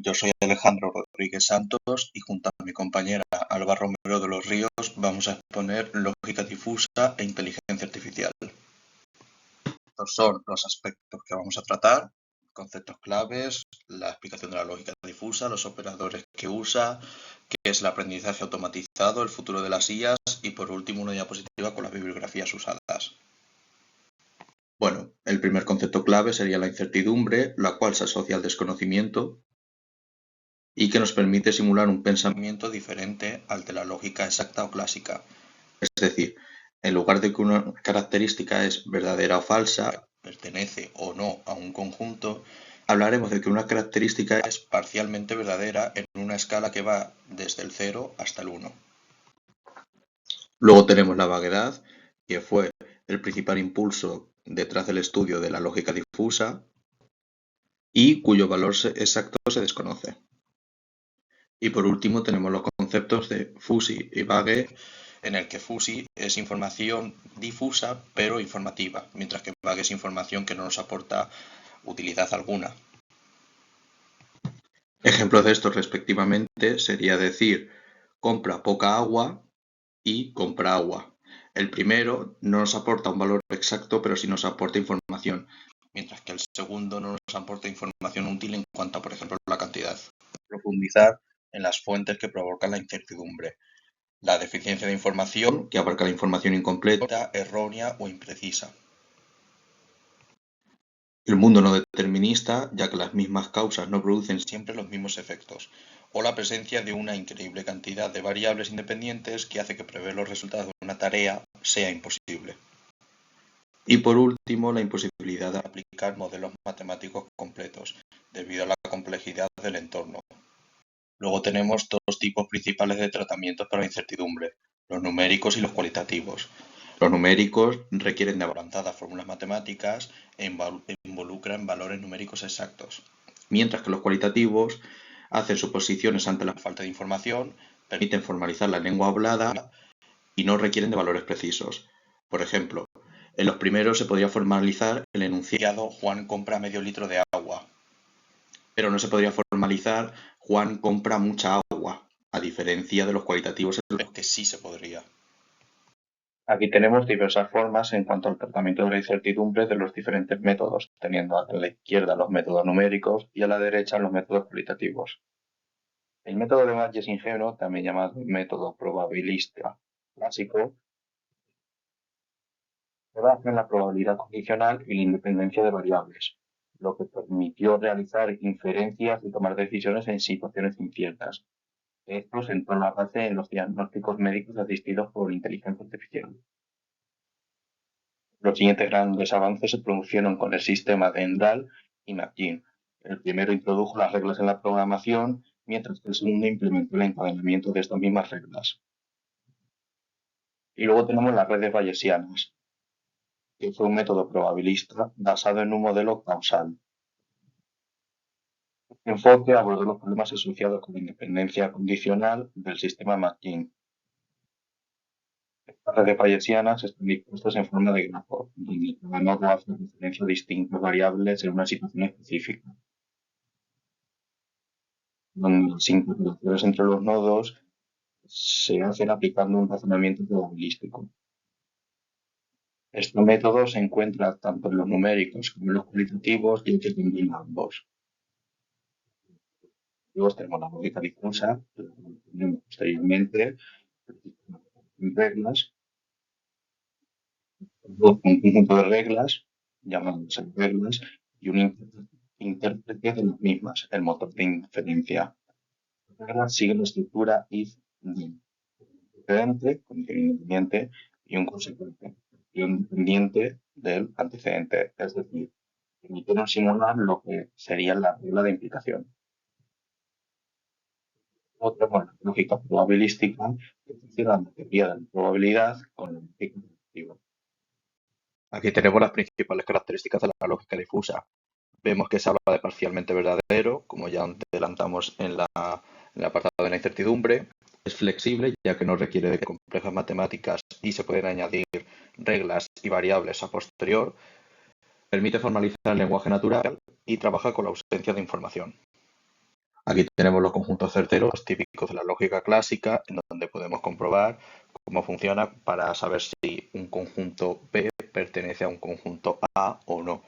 Yo soy Alejandro Rodríguez Santos y junto a mi compañera Alba Romero de los Ríos vamos a exponer lógica difusa e inteligencia artificial. Estos son los aspectos que vamos a tratar, conceptos claves, la explicación de la lógica difusa, los operadores que usa, qué es el aprendizaje automatizado, el futuro de las IAs y por último una diapositiva con las bibliografías usadas. Bueno, el primer concepto clave sería la incertidumbre, la cual se asocia al desconocimiento y que nos permite simular un pensamiento diferente al de la lógica exacta o clásica. Es decir, en lugar de que una característica es verdadera o falsa, pertenece o no a un conjunto, hablaremos de que una característica es parcialmente verdadera en una escala que va desde el 0 hasta el 1. Luego tenemos la vaguedad, que fue el principal impulso detrás del estudio de la lógica difusa y cuyo valor exacto se desconoce. Y por último tenemos los conceptos de fuzzy y vague, en el que fuzzy es información difusa pero informativa, mientras que vague es información que no nos aporta utilidad alguna. Ejemplos de esto respectivamente sería decir compra poca agua y compra agua. El primero no nos aporta un valor exacto, pero sí nos aporta información, mientras que el segundo no nos aporta información útil en cuanto a, por ejemplo, la cantidad. Profundizar en las fuentes que provocan la incertidumbre. La deficiencia de información, que abarca la información incompleta, errónea o imprecisa. El mundo no determinista, ya que las mismas causas no producen siempre los mismos efectos. O la presencia de una increíble cantidad de variables independientes que hace que prever los resultados de una tarea sea imposible. Y por último, la imposibilidad de aplicar modelos matemáticos completos, debido a la complejidad del entorno. Luego tenemos dos tipos principales de tratamientos para la incertidumbre, los numéricos y los cualitativos. Los numéricos requieren de avanzadas fórmulas matemáticas e involucran valores numéricos exactos, mientras que los cualitativos hacen suposiciones ante la falta de información, permiten formalizar la lengua hablada y no requieren de valores precisos. Por ejemplo, en los primeros se podría formalizar el enunciado Juan compra medio litro de agua, pero no se podría formalizar Juan compra mucha agua, a diferencia de los cualitativos en los que sí se podría. Aquí tenemos diversas formas en cuanto al tratamiento de la incertidumbre de los diferentes métodos, teniendo a la izquierda los métodos numéricos y a la derecha los métodos cualitativos. El método de Bayes ingenuo, también llamado método probabilista clásico, se basa en la probabilidad condicional y la independencia de variables, lo que permitió realizar inferencias y tomar decisiones en situaciones inciertas. Esto sentó la base en los diagnósticos médicos asistidos por inteligencia artificial. Los siguientes grandes avances se produjeron con el sistema de Endal y McGinn. El primero introdujo las reglas en la programación, mientras que el segundo implementó el encadenamiento de estas mismas reglas. Y luego tenemos las redes bayesianas, que fue un método probabilista basado en un modelo causal. Este enfoque abordó los problemas asociados con la independencia condicional del sistema McGinn. Estas redes bayesianas están dispuestas en forma de grafo, donde cada nodo hace referencia a distintas variables en una situación específica, donde las interrelaciones entre los nodos se hacen aplicando un razonamiento probabilístico. Este método se encuentra tanto en los numéricos como en los cualitativos y que combina ambos. Luego tenemos la lógica difusa, que tenemos posteriormente reglas, un conjunto de reglas, llamadas reglas, y un intérprete de las mismas, el motor de inferencia. Las reglas siguen la estructura if-then, antecedente, condición independiente, y un consecuente, condición dependiente del antecedente, es decir, permitieron simular lo que sería la regla de implicación. Otra lógica probabilística que funciona la teoría de la probabilidad con la lógica inductiva. Aquí tenemos las principales características de la lógica difusa. Vemos que se habla de parcialmente verdadero, como ya adelantamos en el apartado de la incertidumbre. Es flexible, ya que no requiere de complejas matemáticas y se pueden añadir reglas y variables a posterior. Permite formalizar el lenguaje natural y trabaja con la ausencia de información. Aquí tenemos los conjuntos certeros típicos de la lógica clásica, en donde podemos comprobar cómo funciona para saber si un conjunto B pertenece a un conjunto A o no.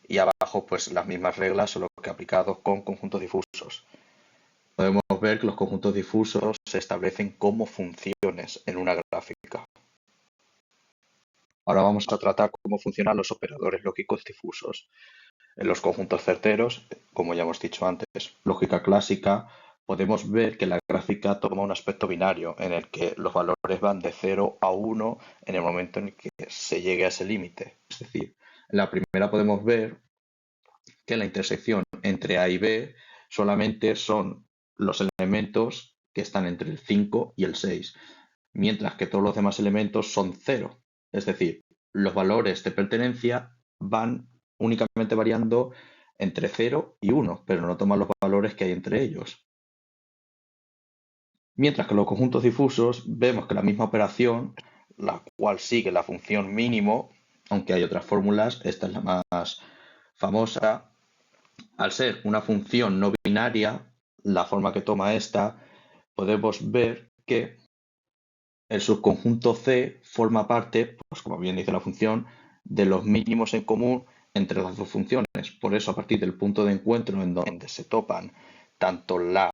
Y abajo, pues las mismas reglas, solo que aplicados con conjuntos difusos. Podemos ver que los conjuntos difusos se establecen como funciones en una gráfica. Ahora vamos a tratar cómo funcionan los operadores lógicos difusos. En los conjuntos certeros, como ya hemos dicho antes, lógica clásica, podemos ver que la gráfica toma un aspecto binario en el que los valores van de 0 a 1 en el momento en el que se llegue a ese límite. Es decir, en la primera podemos ver que la intersección entre A y B solamente son los elementos que están entre el 5 y el 6, mientras que todos los demás elementos son 0. Es decir, los valores de pertenencia van únicamente variando entre 0 y 1, pero no toman los valores que hay entre ellos. Mientras que en los conjuntos difusos vemos que la misma operación, la cual sigue la función mínimo, aunque hay otras fórmulas, esta es la más famosa, al ser una función no binaria, la forma que toma esta, podemos ver que el subconjunto C forma parte, pues como bien dice la función, de los mínimos en común entre las dos funciones. Por eso, a partir del punto de encuentro en donde se topan tanto la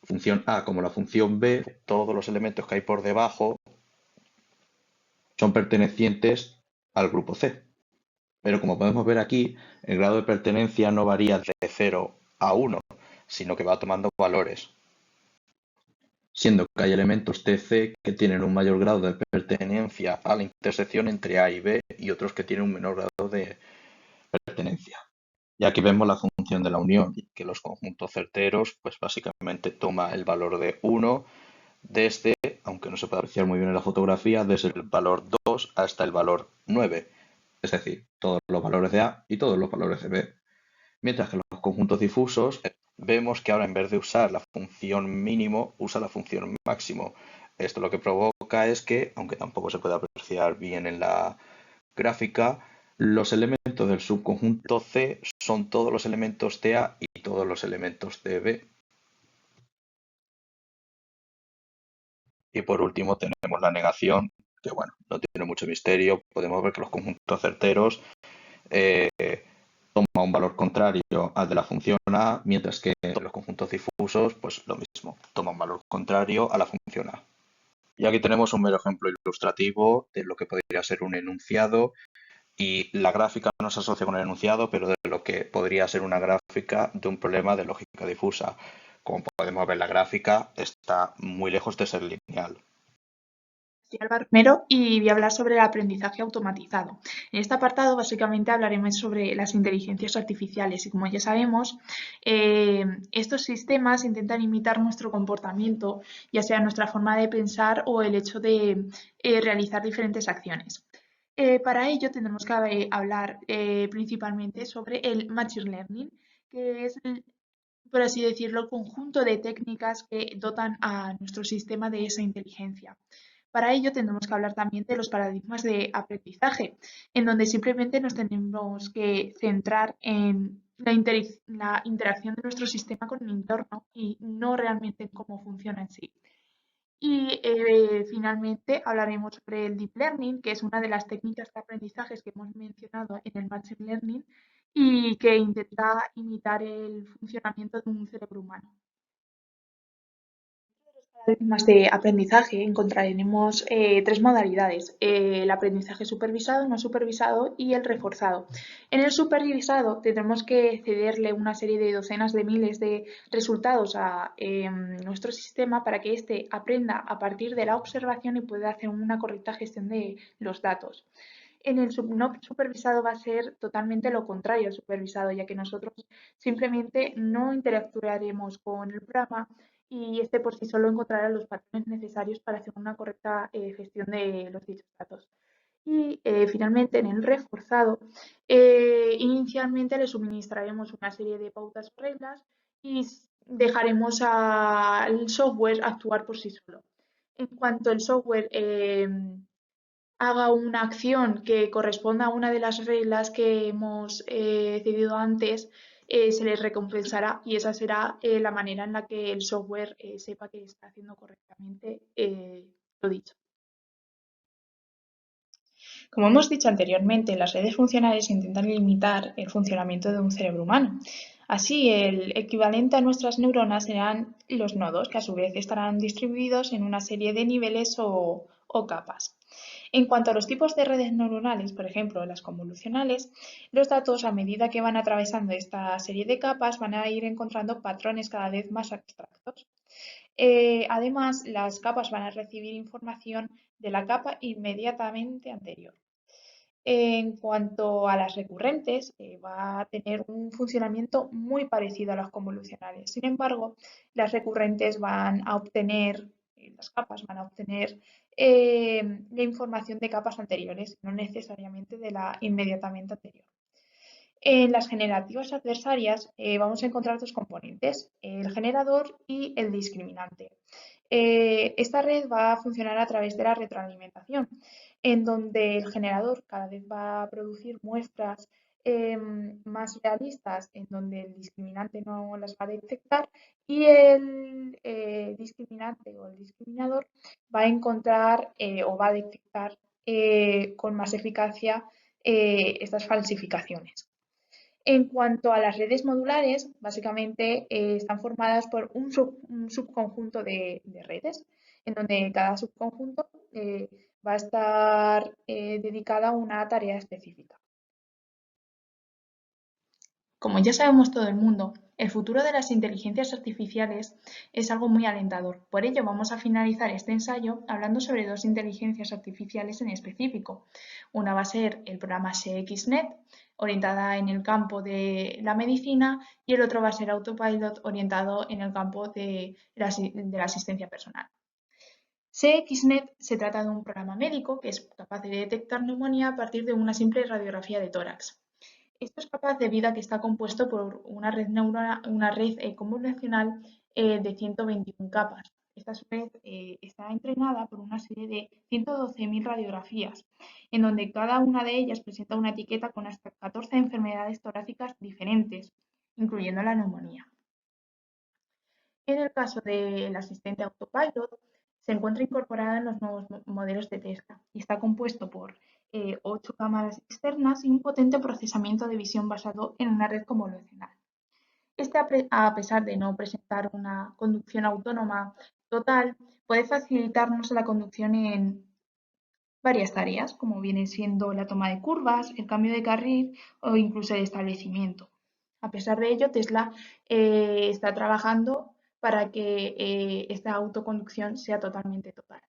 función A como la función B, todos los elementos que hay por debajo son pertenecientes al grupo C. Pero como podemos ver aquí, el grado de pertenencia no varía de 0 a 1, sino que va tomando valores, siendo que hay elementos TC que tienen un mayor grado de pertenencia a la intersección entre A y B y otros que tienen un menor grado de pertenencia. Y aquí vemos la función de la unión, que los conjuntos certeros, pues básicamente toma el valor de 1 desde, aunque no se puede apreciar muy bien en la fotografía, desde el valor 2 hasta el valor 9, es decir, todos los valores de A y todos los valores de B. Mientras que los conjuntos difusos vemos que ahora en vez de usar la función mínimo, usa la función máximo. Esto lo que provoca es que, aunque tampoco se puede apreciar bien en la gráfica, los elementos del subconjunto C son todos los elementos de A y todos los elementos de B. Y por último tenemos la negación, que bueno, no tiene mucho misterio. Podemos ver que los conjuntos certeros eh, toma un valor contrario al de la función A, mientras que los conjuntos difusos, pues lo mismo, toma un valor contrario a la función A. Y aquí tenemos un mero ejemplo ilustrativo de lo que podría ser un enunciado, y la gráfica no se asocia con el enunciado, pero de lo que podría ser una gráfica de un problema de lógica difusa. Como podemos ver, la gráfica está muy lejos de ser lineal. Soy Alba Romero y voy a hablar sobre el aprendizaje automatizado. En este apartado básicamente hablaremos sobre las inteligencias artificiales y como ya sabemos, estos sistemas intentan imitar nuestro comportamiento, ya sea nuestra forma de pensar o el hecho de realizar diferentes acciones. Para ello tendremos que hablar principalmente sobre el Machine Learning, que es por así decirlo, el conjunto de técnicas que dotan a nuestro sistema de esa inteligencia. Para ello tendremos que hablar también de los paradigmas de aprendizaje, en donde simplemente nos tenemos que centrar en la interacción de nuestro sistema con el entorno y no realmente en cómo funciona en sí. Y finalmente hablaremos sobre el Deep Learning, que es una de las técnicas de aprendizajes que hemos mencionado en el Machine Learning y que intenta imitar el funcionamiento de un cerebro humano. Paradigmas de aprendizaje encontraremos tres modalidades: el aprendizaje supervisado, no supervisado y el reforzado. En el supervisado tendremos que cederle una serie de docenas de miles de resultados a nuestro sistema para que éste aprenda a partir de la observación y pueda hacer una correcta gestión de los datos. En el no supervisado va a ser totalmente lo contrario al supervisado, ya que nosotros simplemente no interactuaremos con el programa y este por sí solo encontrará los patrones necesarios para hacer una correcta gestión de los dichos datos. Y finalmente, en el reforzado, inicialmente le suministraremos una serie de pautas o reglas y dejaremos al software actuar por sí solo. En cuanto el software haga una acción que corresponda a una de las reglas que hemos cedido antes, se les recompensará y esa será la manera en la que el software sepa que está haciendo correctamente lo dicho. Como hemos dicho anteriormente, las redes funcionales intentan limitar el funcionamiento de un cerebro humano. Así, el equivalente a nuestras neuronas serán los nodos, que a su vez estarán distribuidos en una serie de niveles o capas. En cuanto a los tipos de redes neuronales, por ejemplo, las convolucionales, los datos a medida que van atravesando esta serie de capas van a ir encontrando patrones cada vez más abstractos. Además, las capas van a recibir información de la capa inmediatamente anterior. En cuanto a las recurrentes, va a tener un funcionamiento muy parecido a las convolucionales. Sin embargo, las recurrentes van a obtener, las capas van a obtener la información de capas anteriores, no necesariamente de la inmediatamente anterior. En las generativas adversarias vamos a encontrar dos componentes, el generador y el discriminante. Esta red va a funcionar a través de la retroalimentación, en donde el generador cada vez va a producir muestras más realistas, en donde el discriminante no las va a detectar y el discriminante o el discriminador va a encontrar o va a detectar con más eficacia estas falsificaciones. En cuanto a las redes modulares, básicamente están formadas por un subconjunto de redes, en donde cada subconjunto va a estar dedicada a una tarea específica. Como ya sabemos todo el mundo, el futuro de las inteligencias artificiales es algo muy alentador. Por ello, vamos a finalizar este ensayo hablando sobre dos inteligencias artificiales en específico. Una va a ser el programa CXNet, orientada en el campo de la medicina, y el otro va a ser Autopilot, orientado en el campo de la asistencia personal. CXNet se trata de un programa médico que es capaz de detectar neumonía a partir de una simple radiografía de tórax. Esto es capaz debido a que está compuesto por una red convolucional de 121 capas. Esta a su vez está entrenada por una serie de 112.000 radiografías, en donde cada una de ellas presenta una etiqueta con hasta 14 enfermedades torácicas diferentes, incluyendo la neumonía. En el caso del asistente Autopilot, se encuentra incorporada en los nuevos modelos de Tesla y está compuesto por 8 cámaras externas y un potente procesamiento de visión basado en una red convolucional. Este, a pesar de no presentar una conducción autónoma total, puede facilitarnos la conducción en varias tareas, como viene siendo la toma de curvas, el cambio de carril o incluso el establecimiento. A pesar de ello, Tesla está trabajando para que esta autoconducción sea totalmente total.